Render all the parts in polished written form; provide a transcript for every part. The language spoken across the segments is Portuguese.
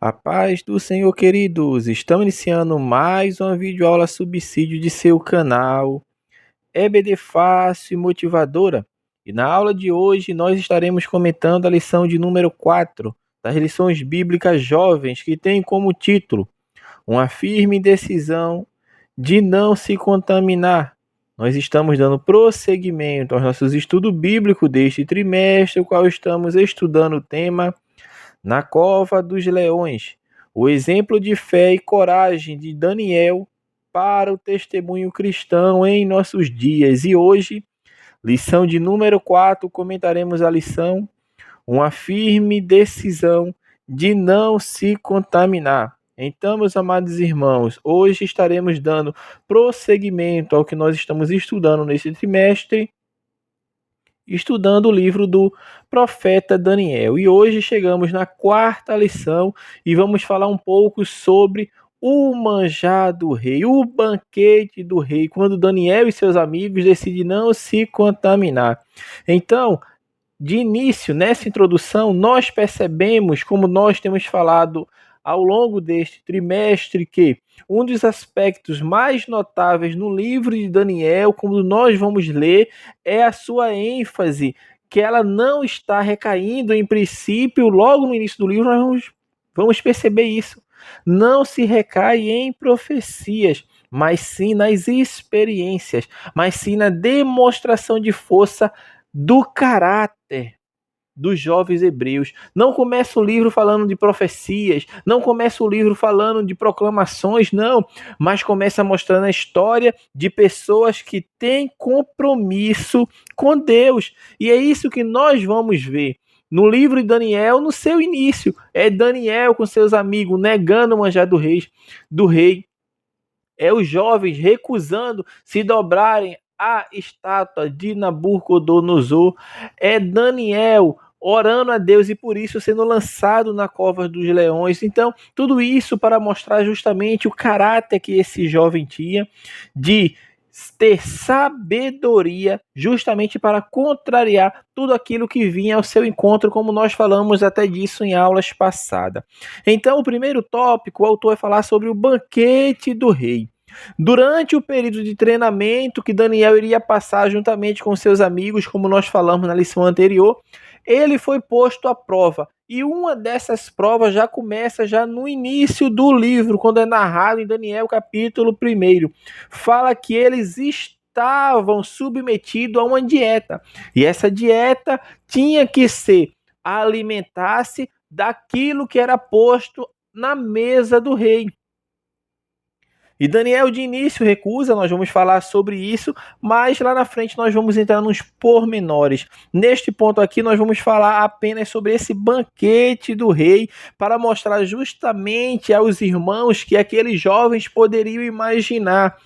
A paz do Senhor, queridos! Estamos iniciando mais uma videoaula subsídio de seu canal EBD Fácil e Motivadora. E na aula de hoje nós estaremos comentando a lição de número 4 das lições bíblicas jovens, que tem como título Uma firme decisão de não se contaminar. Nós estamos dando prosseguimento aos nossos estudos bíblicos deste trimestre, o qual estamos estudando o tema Na Cova dos Leões, o exemplo de fé e coragem de Daniel para o testemunho cristão em nossos dias. E hoje, lição de número 4, comentaremos a lição Uma firme decisão de não se contaminar. Então, meus amados irmãos, hoje estaremos dando prosseguimento ao que nós estamos estudando nesse trimestre, estudando o livro do profeta Daniel. E hoje chegamos na quarta lição e vamos falar um pouco sobre o manjar do rei, o banquete do rei, quando Daniel e seus amigos decidem não se contaminar. Então, de início, nessa introdução, nós percebemos, como nós temos falado ao longo deste trimestre, que um dos aspectos mais notáveis no livro de Daniel, como nós vamos ler, é a sua ênfase, que ela não está recaindo em princípio, logo no início do livro, nós vamos perceber isso. Não se recai em profecias, mas sim nas experiências, mas sim na demonstração de força do caráter dos jovens hebreus. Não começa o livro falando de profecias, não começa o livro falando de proclamações, não, mas começa mostrando a história de pessoas que têm compromisso com Deus. E é isso que nós vamos ver no livro de Daniel, no seu início. É Daniel com seus amigos negando o manjar do rei. É os jovens recusando se dobrarem à estátua de Nabucodonosor. É Daniel orando a Deus e por isso sendo lançado na cova dos leões. Então, tudo isso para mostrar justamente o caráter que esse jovem tinha de ter sabedoria justamente para contrariar tudo aquilo que vinha ao seu encontro, como nós falamos até disso em aulas passadas. Então, o primeiro tópico, o autor vai falar sobre o banquete do rei. Durante o período de treinamento que Daniel iria passar juntamente com seus amigos, como nós falamos na lição anterior, ele foi posto à prova. E uma dessas provas já começa já no início do livro, quando é narrado em Daniel capítulo 1. Fala que eles estavam submetidos a uma dieta. E essa dieta tinha que ser alimentar-se daquilo que era posto na mesa do rei. E Daniel de início recusa, nós vamos falar sobre isso, mas lá na frente nós vamos entrar nos pormenores. Neste ponto aqui nós vamos falar apenas sobre esse banquete do rei, para mostrar justamente aos irmãos que aqueles jovens poderiam imaginar.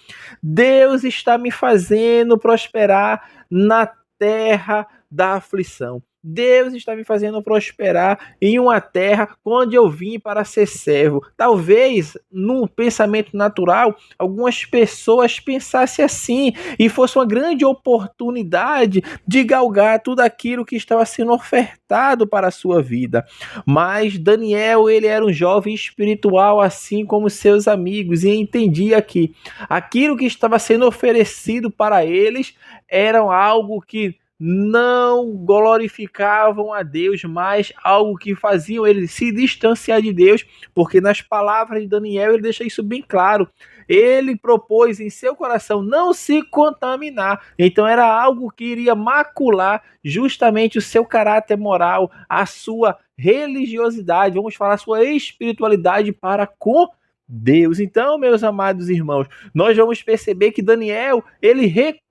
Deus está me fazendo prosperar na terra da aflição. Deus está me fazendo prosperar em uma terra onde eu vim para ser servo. Talvez, num pensamento natural, algumas pessoas pensassem assim e fosse uma grande oportunidade de galgar tudo aquilo que estava sendo ofertado para a sua vida. Mas Daniel, ele era um jovem espiritual, assim como seus amigos, e entendia que aquilo que estava sendo oferecido para eles era algo que não glorificavam a Deus, mas algo que faziam eles se distanciar de Deus, porque nas palavras de Daniel ele deixa isso bem claro. Ele propôs em seu coração não se contaminar, então era algo que iria macular justamente o seu caráter moral, a sua religiosidade, vamos falar a sua espiritualidade para com Deus. Então, meus amados irmãos, nós vamos perceber que Daniel, ele recusa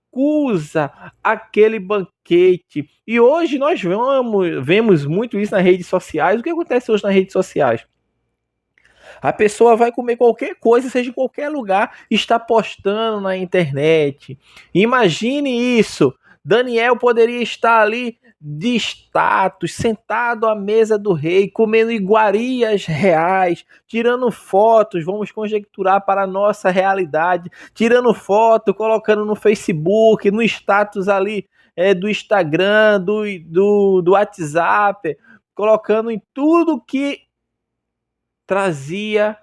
aquele banquete. E hoje nós vemos muito isso nas redes sociais. O que acontece hoje nas redes sociais? A pessoa vai comer qualquer coisa, seja em qualquer lugar, está postando na internet. Imagine isso. Daniel poderia estar ali de status, sentado à mesa do rei, comendo iguarias reais, tirando fotos, vamos conjecturar para a nossa realidade, tirando foto, colocando no Facebook, no status ali do Instagram, do WhatsApp, colocando em tudo que trazia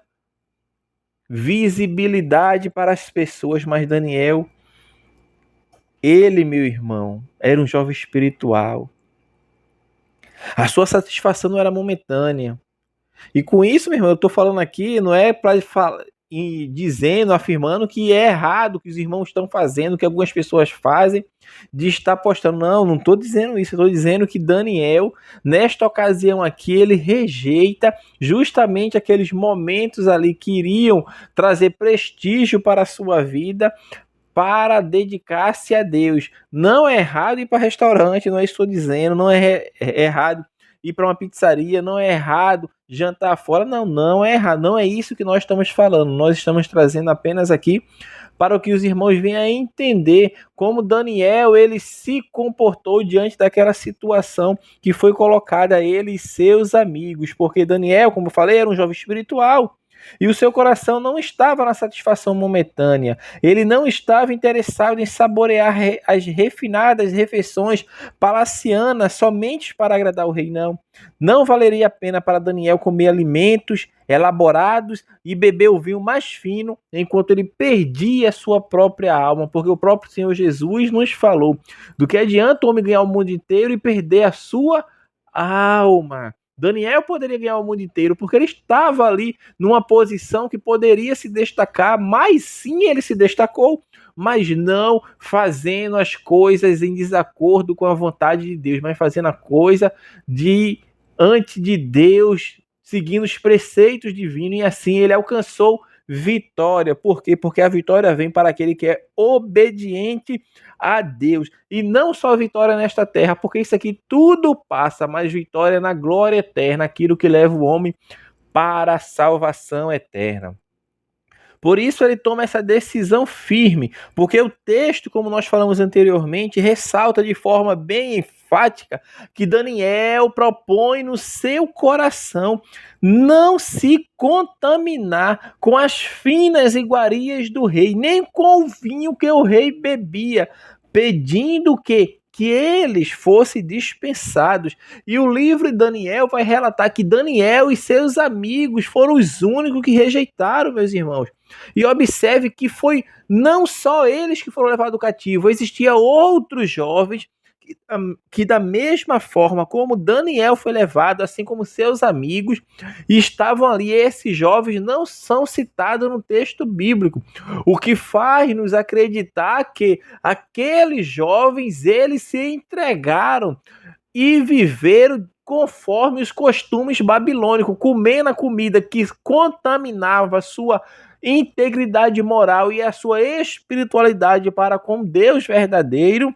visibilidade para as pessoas, mas Daniel, ele, meu irmão, era um jovem espiritual. A sua satisfação não era momentânea. E com isso, meu irmão, eu estou falando aqui, não é para falar e dizendo, afirmando que é errado o que os irmãos estão fazendo, que algumas pessoas fazem, de estar postando. Não estou dizendo isso. Estou dizendo que Daniel, nesta ocasião aqui, ele rejeita justamente aqueles momentos ali que iriam trazer prestígio para a sua vida, para dedicar-se a Deus. Não é errado ir para restaurante, não é isso que estou dizendo, não é errado ir para uma pizzaria, não é errado jantar fora, não é errado, não é isso que nós estamos falando. Nós estamos trazendo apenas aqui para que os irmãos venham a entender como Daniel ele se comportou diante daquela situação que foi colocada a ele e seus amigos, porque Daniel, como eu falei, era um jovem espiritual. E o seu coração não estava na satisfação momentânea. Ele não estava interessado em saborear as refinadas refeições palacianas somente para agradar o rei, não. Não valeria a pena para Daniel comer alimentos elaborados e beber o vinho mais fino, enquanto ele perdia a sua própria alma, porque o próprio Senhor Jesus nos falou do que adianta o homem ganhar o mundo inteiro e perder a sua alma. Daniel poderia ganhar o mundo inteiro, porque ele estava ali numa posição que poderia se destacar, mas sim ele se destacou, mas não fazendo as coisas em desacordo com a vontade de Deus, mas fazendo a coisa diante de Deus, seguindo os preceitos divinos, e assim ele alcançou vitória. Por quê? Porque a vitória vem para aquele que é obediente a Deus. E não só vitória nesta terra, porque isso aqui tudo passa, mas vitória na glória eterna, aquilo que leva o homem para a salvação eterna. Por isso ele toma essa decisão firme, porque o texto, como nós falamos anteriormente, ressalta de forma bem enfática que Daniel propõe no seu coração não se contaminar com as finas iguarias do rei, nem com o vinho que o rei bebia, pedindo que eles fossem dispensados. E o livro de Daniel vai relatar que Daniel e seus amigos foram os únicos que rejeitaram, meus irmãos. E observe que foi não só eles que foram levados cativo, existia outros jovens que da mesma forma como Daniel foi levado, assim como seus amigos, estavam ali. Esses jovens não são citados no texto bíblico, o que faz nos acreditar que aqueles jovens, eles se entregaram e viveram conforme os costumes babilônicos, comendo a comida que contaminava a sua integridade moral e a sua espiritualidade para com Deus verdadeiro.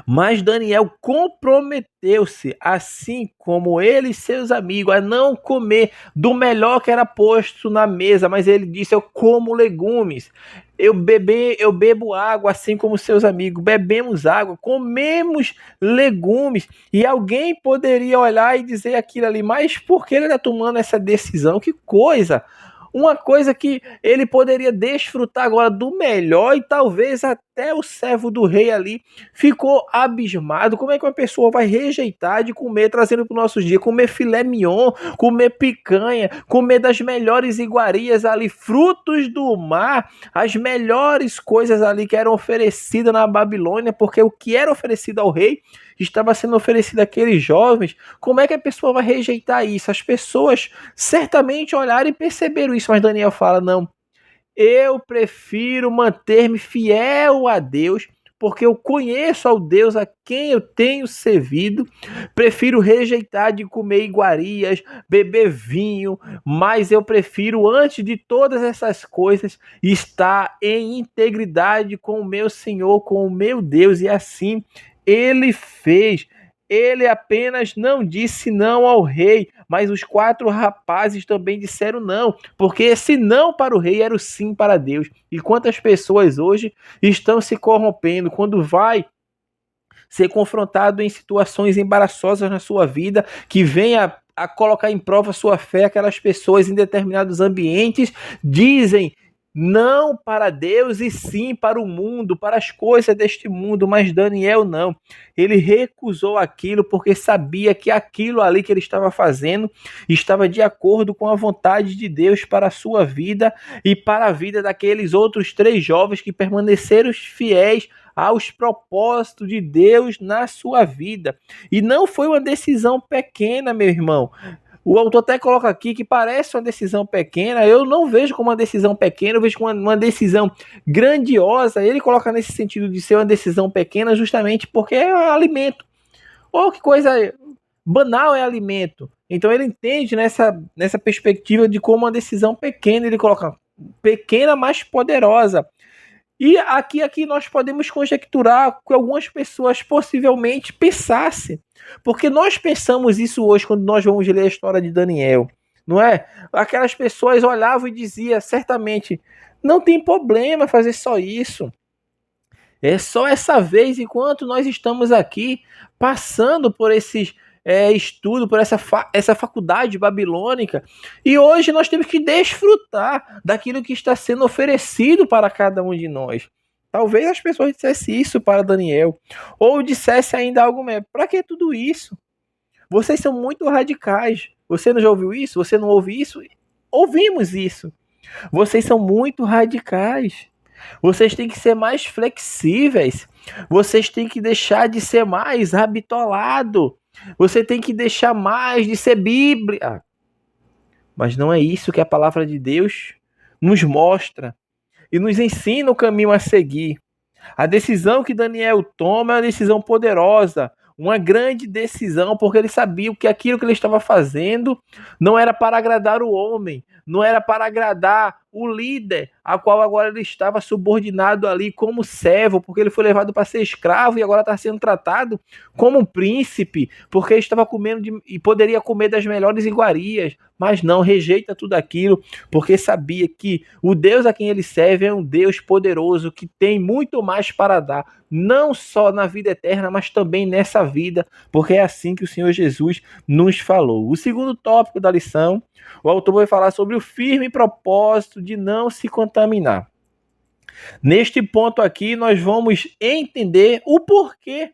Mas Daniel comprometeu-se, assim como ele e seus amigos, a não comer do melhor que era posto na mesa, mas ele disse: eu como legumes, eu bebo água, assim como seus amigos, bebemos água, comemos legumes. E alguém poderia olhar e dizer aquilo ali: mas por que ele está tomando essa decisão? Que coisa! Uma coisa que ele poderia desfrutar agora do melhor, e talvez até o servo do rei ali ficou abismado. Como é que uma pessoa vai rejeitar de comer, trazendo para os nossos dias, comer filé mignon, comer picanha, comer das melhores iguarias ali, frutos do mar, as melhores coisas ali que eram oferecidas na Babilônia, porque o que era oferecido ao rei estava sendo oferecido àqueles jovens. Como é que a pessoa vai rejeitar isso? As pessoas certamente olharam e perceberam isso, mas Daniel fala: não, eu prefiro manter-me fiel a Deus, porque eu conheço ao Deus a quem eu tenho servido. Prefiro rejeitar de comer iguarias, beber vinho, mas eu prefiro, antes de todas essas coisas, estar em integridade com o meu Senhor, com o meu Deus. E assim ele fez. Ele apenas não disse não ao rei, mas os 4 rapazes também disseram não, porque esse não para o rei era o sim para Deus. E quantas pessoas hoje estão se corrompendo quando vai ser confrontado em situações embaraçosas na sua vida, que venha a colocar em prova a sua fé. Aquelas pessoas em determinados ambientes dizem não para Deus e sim para o mundo, para as coisas deste mundo. Mas Daniel não. Ele recusou aquilo porque sabia que aquilo ali que ele estava fazendo estava de acordo com a vontade de Deus para a sua vida e para a vida daqueles outros 3 jovens que permaneceram fiéis aos propósitos de Deus na sua vida. E não foi uma decisão pequena, meu irmão. O autor até coloca aqui que parece uma decisão pequena. Eu não vejo como uma decisão pequena, eu vejo como uma decisão grandiosa. Ele coloca nesse sentido de ser uma decisão pequena justamente porque é um alimento. Oh, que coisa banal é alimento. Então ele entende nessa perspectiva de como uma decisão pequena, ele coloca pequena, mas poderosa. E aqui nós podemos conjecturar que algumas pessoas possivelmente pensassem, porque nós pensamos isso hoje quando nós vamos ler a história de Daniel, não é? Aquelas pessoas olhavam e diziam certamente, não tem problema fazer só isso, é só essa vez enquanto nós estamos aqui passando por esses estudo, por essa faculdade babilônica, e hoje nós temos que desfrutar daquilo que está sendo oferecido para cada um de nós. Talvez as pessoas dissessem isso para Daniel, ou dissesse ainda algo mesmo. Para que tudo isso? Vocês são muito radicais. Você não já ouviu isso? Você não ouve isso? Ouvimos isso. Vocês são muito radicais. Vocês têm que ser mais flexíveis. Vocês têm que deixar de ser mais habitolado. Você tem que deixar mais de ser Bíblia. Mas não é isso que a palavra de Deus nos mostra e nos ensina o caminho a seguir. A decisão que Daniel toma é uma decisão poderosa, uma grande decisão, porque ele sabia que aquilo que ele estava fazendo não era para agradar o homem, não era para agradar o líder, a qual agora ele estava subordinado ali como servo, porque ele foi levado para ser escravo e agora está sendo tratado como um príncipe, porque ele estava comendo e poderia comer das melhores iguarias, mas não, rejeita tudo aquilo, porque sabia que o Deus a quem ele serve é um Deus poderoso, que tem muito mais para dar, não só na vida eterna, mas também nessa vida, porque é assim que o Senhor Jesus nos falou. O segundo tópico da lição, o autor vai falar sobre o firme propósito de não se contaminar. Neste ponto aqui, nós vamos entender o porquê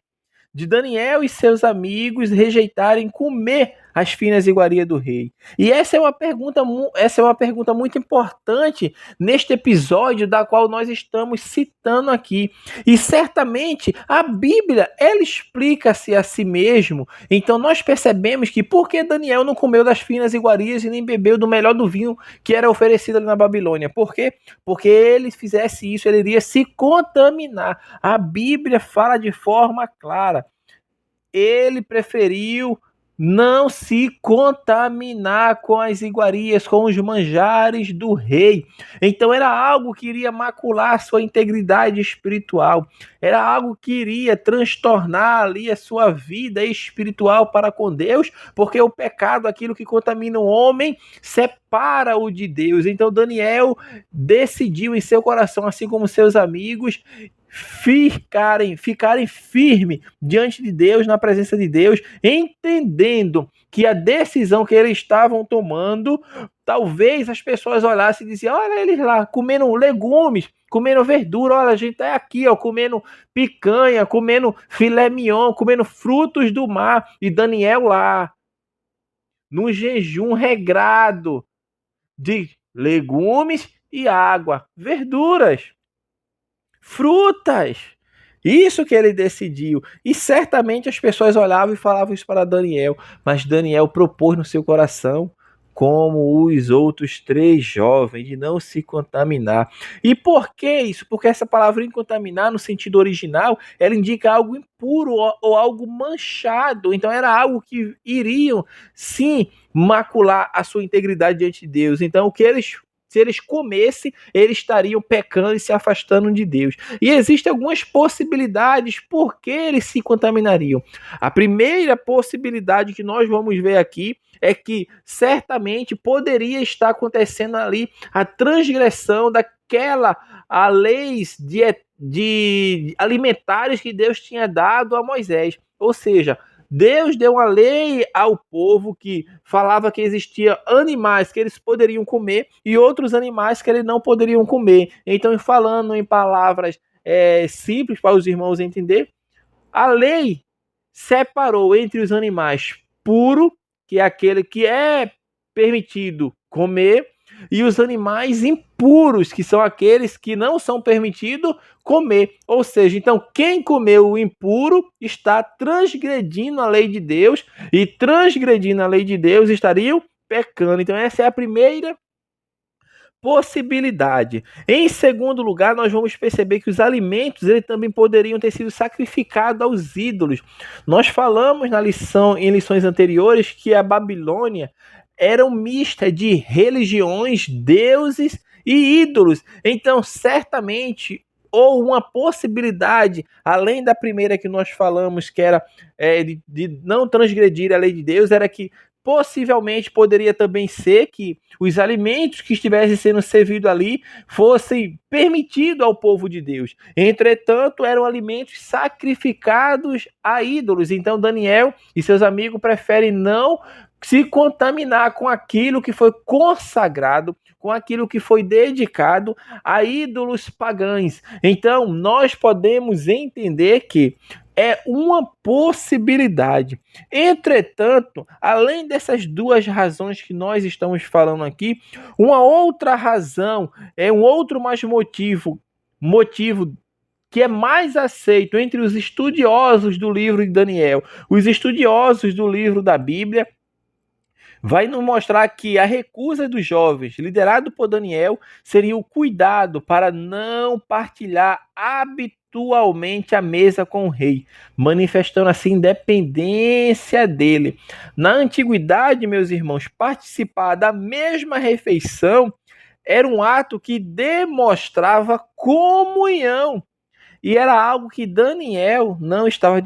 de Daniel e seus amigos rejeitarem comer as finas iguarias do rei. E essa é uma pergunta muito importante neste episódio da qual nós estamos citando aqui. E certamente a Bíblia, ela explica-se a si mesmo. Então nós percebemos que por que Daniel não comeu das finas iguarias e nem bebeu do melhor do vinho que era oferecido ali na Babilônia? Por quê? Porque ele fizesse isso, ele iria se contaminar. A Bíblia fala de forma clara. Ele preferiu não se contaminar com as iguarias, com os manjares do rei. Então era algo que iria macular sua integridade espiritual. Era algo que iria transtornar ali a sua vida espiritual para com Deus, porque o pecado, aquilo que contamina o homem, separa-o de Deus. Então Daniel decidiu em seu coração, assim como seus amigos, ficarem firmes diante de Deus, na presença de Deus, entendendo que a decisão que eles estavam tomando, talvez as pessoas olhassem e diziam, olha eles lá, comendo legumes, comendo verdura, olha a gente tá aqui, ó, comendo picanha, comendo filé mignon, comendo frutos do mar, e Daniel lá, num jejum regrado de legumes e água, verduras, frutas. Isso que ele decidiu. E certamente as pessoas olhavam e falavam isso para Daniel. Mas Daniel propôs no seu coração, como os outros 3 jovens, de não se contaminar. E por que isso? Porque essa palavra contaminar, no sentido original, ela indica algo impuro ou algo manchado. Então era algo que iriam, sim, macular a sua integridade diante de Deus. Então o que se eles comessem, eles estariam pecando e se afastando de Deus. E existem algumas possibilidades por que eles se contaminariam. A primeira possibilidade que nós vamos ver aqui é que certamente poderia estar acontecendo ali a transgressão daquela a leis de alimentares que Deus tinha dado a Moisés. Ou seja, Deus deu uma lei ao povo que falava que existia animais que eles poderiam comer e outros animais que eles não poderiam comer. Então, falando em palavras simples para os irmãos entender, a lei separou entre os animais puro, que é aquele que é permitido comer, e os animais impuros, que são aqueles que não são permitidos comer. Ou seja, então quem comeu o impuro está transgredindo a lei de Deus, e transgredindo a lei de Deus estariam pecando. Então essa é a primeira possibilidade. Em segundo lugar, nós vamos perceber que os alimentos eles também poderiam ter sido sacrificados aos ídolos. Nós falamos em lições anteriores que a Babilônia era um mista de religiões, deuses e ídolos. Então, certamente ou uma possibilidade, além da primeira que nós falamos, que era de não transgredir a lei de Deus, era que possivelmente poderia também ser que os alimentos que estivessem sendo servidos ali fossem permitidos ao povo de Deus. Entretanto, eram alimentos sacrificados a ídolos. Então, Daniel e seus amigos preferem não se contaminar com aquilo que foi consagrado, com aquilo que foi dedicado a ídolos pagãos. Então, nós podemos entender que é uma possibilidade. Entretanto, além dessas duas razões que nós estamos falando aqui, uma outra razão, um outro mais motivo que é mais aceito entre os estudiosos do livro de Daniel, os estudiosos do livro da Bíblia, vai nos mostrar que a recusa dos jovens, liderado por Daniel, seria o cuidado para não partilhar habitualmente a mesa com o rei, manifestando assim independência dele. Na antiguidade, meus irmãos, participar da mesma refeição era um ato que demonstrava comunhão. E era algo que Daniel não estava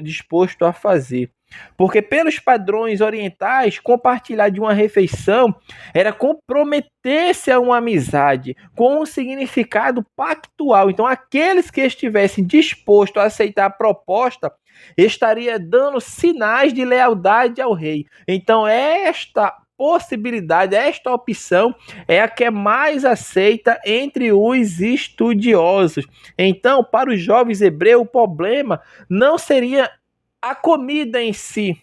disposto a fazer. Porque, pelos padrões orientais, compartilhar de uma refeição era comprometer-se a uma amizade com um significado pactual. Então, aqueles que estivessem dispostos a aceitar a proposta estaria dando sinais de lealdade ao rei. Então, esta possibilidade, esta opção é a que é mais aceita entre os estudiosos. Então, para os jovens hebreus, o problema não seria a comida em si,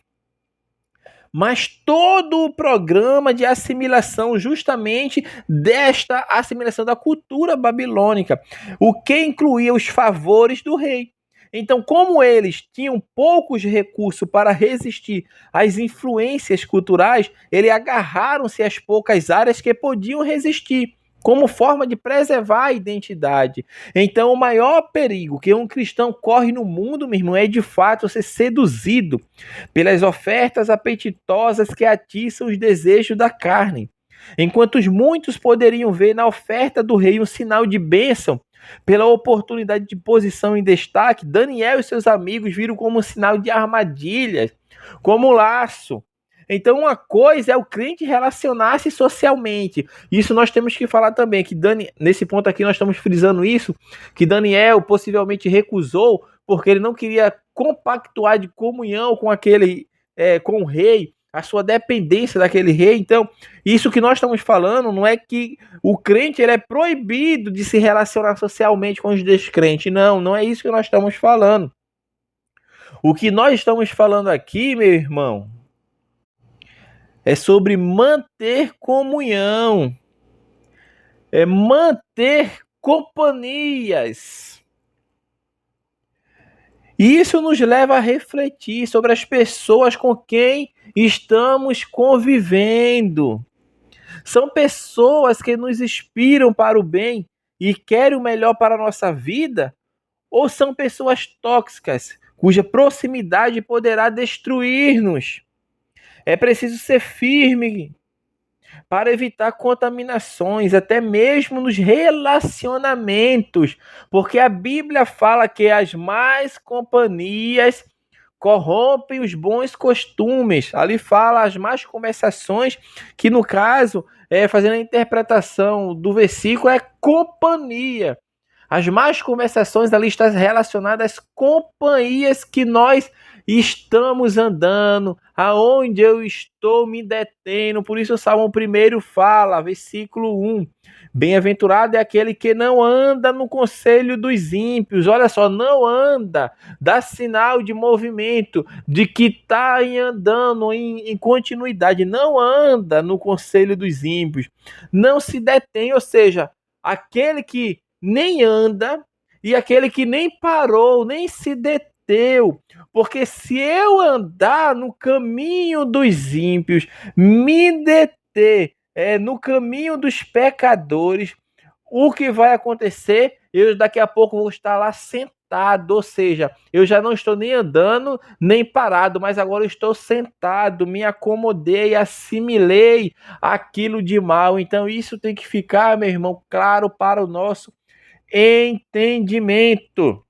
mas todo o programa de assimilação, justamente desta assimilação da cultura babilônica, o que incluía os favores do rei. Então, como eles tinham poucos recursos para resistir às influências culturais, eles agarraram-se às poucas áreas que podiam resistir, como forma de preservar a identidade. Então, o maior perigo que um cristão corre no mundo, meu irmão, é de fato ser seduzido pelas ofertas apetitosas que atiçam os desejos da carne. Enquanto muitos poderiam ver na oferta do rei um sinal de bênção, pela oportunidade de posição em destaque, Daniel e seus amigos viram como um sinal de armadilhas, como laço. Então, uma coisa é o crente relacionar-se socialmente. Isso nós temos que falar também, que nesse ponto aqui nós estamos frisando isso, que Daniel possivelmente recusou porque ele não queria compactuar de comunhão com com o rei, a sua dependência daquele rei. Então, isso que nós estamos falando não é que o crente ele é proibido de se relacionar socialmente com os descrentes. Não, não é isso que nós estamos falando. O que nós estamos falando aqui, meu irmão, é sobre manter comunhão, é manter companhias. E isso nos leva a refletir sobre as pessoas com quem estamos convivendo. São pessoas que nos inspiram para o bem e querem o melhor para a nossa vida? Ou são pessoas tóxicas, cuja proximidade poderá destruir-nos? É preciso ser firme para evitar contaminações, até mesmo nos relacionamentos, porque a Bíblia fala que as más companhias corrompem os bons costumes. Ali fala as más conversações, que no caso, fazendo a interpretação do versículo, é companhia. As más conversações ali estão relacionadas às companhias que nós estamos andando, aonde eu estou me detendo. Por isso o Salmo 1 fala, versículo 1, bem-aventurado é aquele que não anda no conselho dos ímpios. Olha só, não anda, dá sinal de movimento, de que está andando em continuidade, não anda no conselho dos ímpios, não se detém, ou seja, aquele que nem anda e aquele que nem parou, nem se deteu. Porque se eu andar no caminho dos ímpios, me deter no caminho dos pecadores, o que vai acontecer? Eu daqui a pouco vou estar lá sentado, ou seja, eu já não estou nem andando, nem parado, mas agora eu estou sentado, me acomodei, assimilei aquilo de mal. Então isso tem que ficar, meu irmão, claro para o nosso entendimento.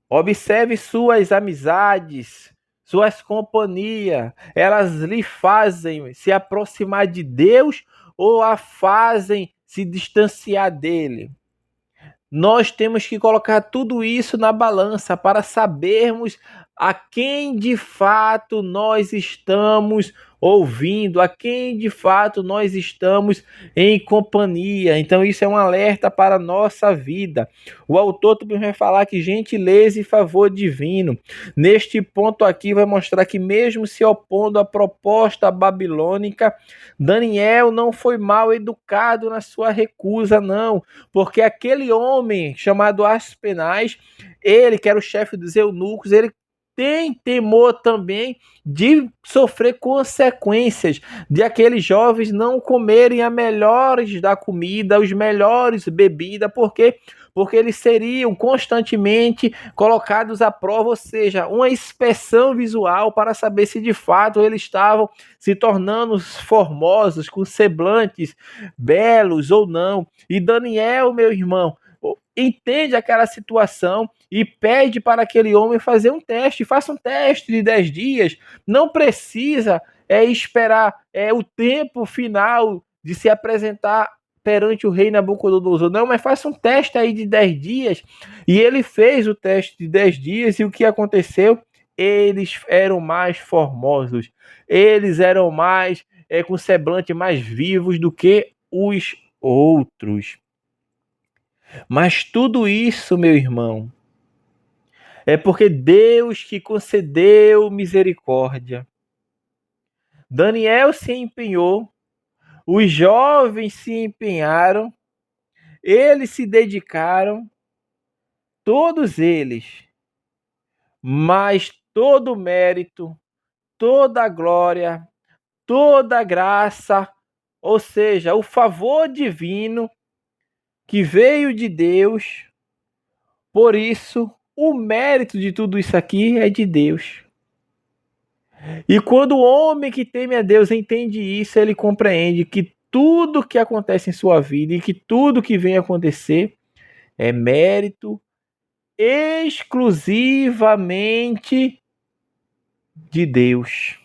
Observe suas amizades, suas companhias, elas lhe fazem se aproximar de Deus ou a fazem se distanciar dele? Nós temos que colocar tudo isso na balança para sabermos a quem de fato nós estamos ouvindo, a quem de fato nós estamos em companhia. Então isso é um alerta para a nossa vida. O autor também vai falar que gentileza e favor divino. Neste ponto aqui vai mostrar que mesmo se opondo à proposta babilônica, Daniel não foi mal educado na sua recusa, não, porque aquele homem chamado Aspenaz, ele que era o chefe dos eunucos, ele tem temor também de sofrer consequências de aqueles jovens não comerem a melhores da comida, os melhores bebidas, porque eles seriam constantemente colocados à prova, ou seja, uma inspeção visual para saber se de fato eles estavam se tornando formosos, com semblantes belos ou não. E Daniel, meu irmão, entende aquela situação e pede para aquele homem fazer um teste. Faça um teste de 10 dias. Não precisa esperar o tempo final de se apresentar perante o rei Nabucodonosor. Não, mas faça um teste aí de 10 dias. E ele fez o teste de 10 dias e o que aconteceu? Eles eram mais formosos. Eles eram mais com semblante mais vivos do que os outros. Mas tudo isso, meu irmão, é porque Deus que concedeu misericórdia. Daniel se empenhou, os jovens se empenharam, eles se dedicaram, todos eles, mas todo o mérito, toda a glória, toda a graça, ou seja, o favor divino que veio de Deus. Por isso, o mérito de tudo isso aqui é de Deus. E quando o homem que teme a Deus entende isso, ele compreende que tudo que acontece em sua vida e que tudo que vem acontecer é mérito exclusivamente de Deus.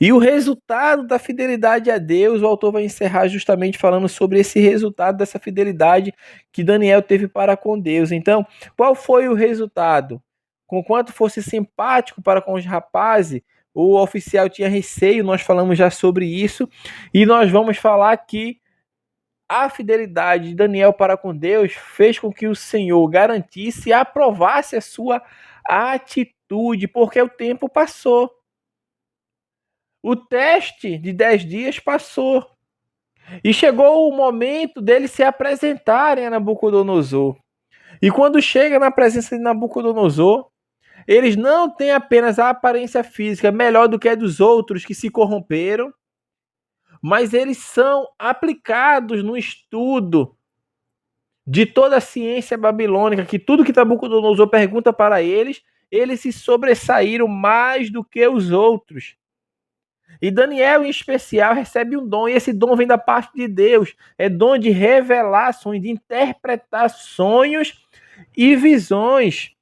E o resultado da fidelidade a Deus, o autor vai encerrar justamente falando sobre esse resultado dessa fidelidade que Daniel teve para com Deus. Então, qual foi o resultado? Conquanto fosse simpático para com os rapazes, o oficial tinha receio, nós falamos já sobre isso, e nós vamos falar que a fidelidade de Daniel para com Deus fez com que o Senhor garantisse e aprovasse a sua atitude, porque o tempo passou. O teste de 10 dias passou. E chegou o momento deles se apresentarem a Nabucodonosor. E quando chega na presença de Nabucodonosor, eles não têm apenas a aparência física melhor do que a dos outros que se corromperam, mas eles são aplicados no estudo de toda a ciência babilônica, que tudo que Nabucodonosor pergunta para eles, eles se sobressaíram mais do que os outros. E Daniel, em especial, recebe um dom, e esse dom vem da parte de Deus. É dom de revelações, de interpretar sonhos e visões.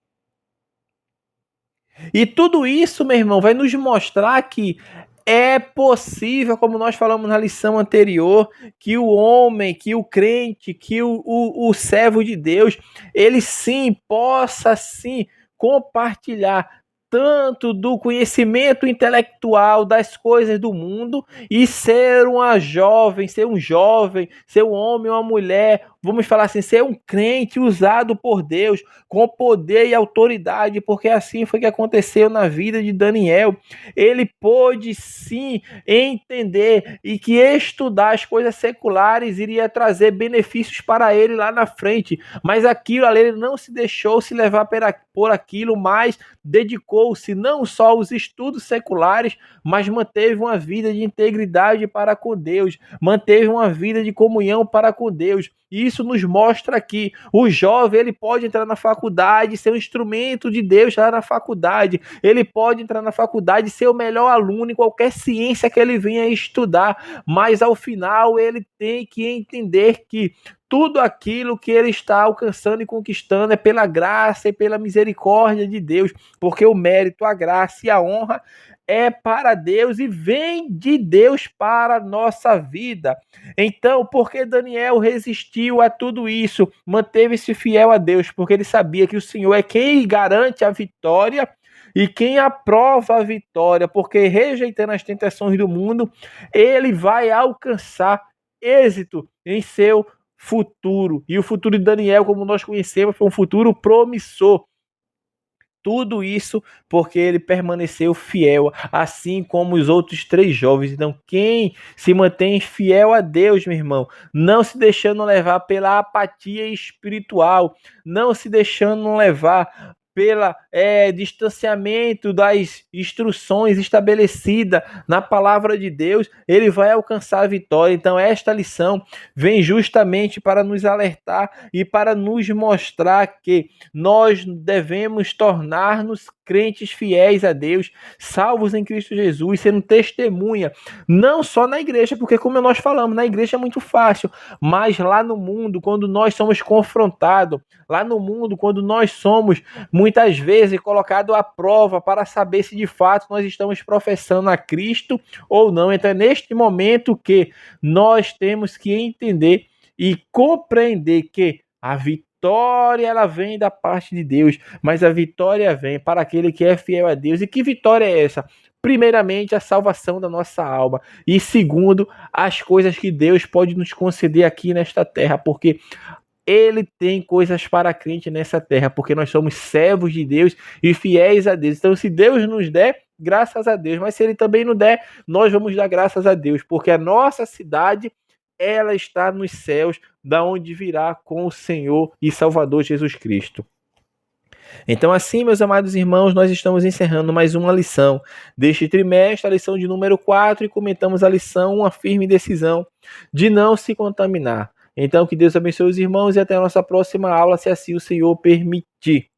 E tudo isso, meu irmão, vai nos mostrar que é possível, como nós falamos na lição anterior, que o homem, que o crente, que o servo de Deus, ele sim possa sim compartilhar tanto do conhecimento intelectual das coisas do mundo e ser uma jovem, ser um jovem, ser um homem, uma mulher, vamos falar assim, ser um crente usado por Deus com poder e autoridade, porque assim foi que aconteceu na vida de Daniel. Ele pôde sim entender e que estudar as coisas seculares iria trazer benefícios para ele lá na frente, mas aquilo ali ele não se deixou se levar por aquilo, mas dedicou-se não só aos estudos seculares, mas manteve uma vida de integridade para com Deus, manteve uma vida de comunhão para com Deus. E isso nos mostra que o jovem ele pode entrar na faculdade, ser um instrumento de Deus lá na faculdade, ele pode entrar na faculdade, ser o melhor aluno em qualquer ciência que ele venha estudar, mas ao final ele tem que entender que tudo aquilo que ele está alcançando e conquistando é pela graça e pela misericórdia de Deus, porque o mérito, a graça e a honra é para Deus e vem de Deus para a nossa vida. Então, porque Daniel resistiu a tudo isso, manteve-se fiel a Deus, porque ele sabia que o Senhor é quem garante a vitória e quem aprova a vitória, porque rejeitando as tentações do mundo, ele vai alcançar êxito em seu futuro. E o futuro de Daniel, como nós conhecemos, foi um futuro promissor. Tudo isso porque ele permaneceu fiel, assim como os outros 3 jovens. Então, quem se mantém fiel a Deus, meu irmão, não se deixando levar pela apatia espiritual, não se deixando levar pelo distanciamento das instruções estabelecidas na palavra de Deus, ele vai alcançar a vitória. Então, esta lição vem justamente para nos alertar e para nos mostrar que nós devemos tornar-nos crentes fiéis a Deus, salvos em Cristo Jesus, sendo testemunha, não só na igreja, porque como nós falamos, na igreja é muito fácil, mas lá no mundo, quando nós somos confrontados, lá no mundo, quando nós somos muitas vezes colocados à prova para saber se de fato nós estamos professando a Cristo ou não. Então é neste momento que nós temos que entender e compreender que a vitória ela vem da parte de Deus, mas a vitória vem para aquele que é fiel a Deus. E que vitória é essa? Primeiramente, a salvação da nossa alma. E segundo, as coisas que Deus pode nos conceder aqui nesta terra, porque ele tem coisas para a crente nessa terra, porque nós somos servos de Deus e fiéis a Deus. Então, se Deus nos der, graças a Deus. Mas se ele também não der, nós vamos dar graças a Deus, porque a nossa cidade ela está nos céus, da onde virá com o Senhor e Salvador Jesus Cristo. Então assim, meus amados irmãos, nós estamos encerrando mais uma lição deste trimestre, a lição de número 4, e comentamos a lição, uma firme decisão de não se contaminar. Então que Deus abençoe os irmãos e até a nossa próxima aula, se assim o Senhor permitir.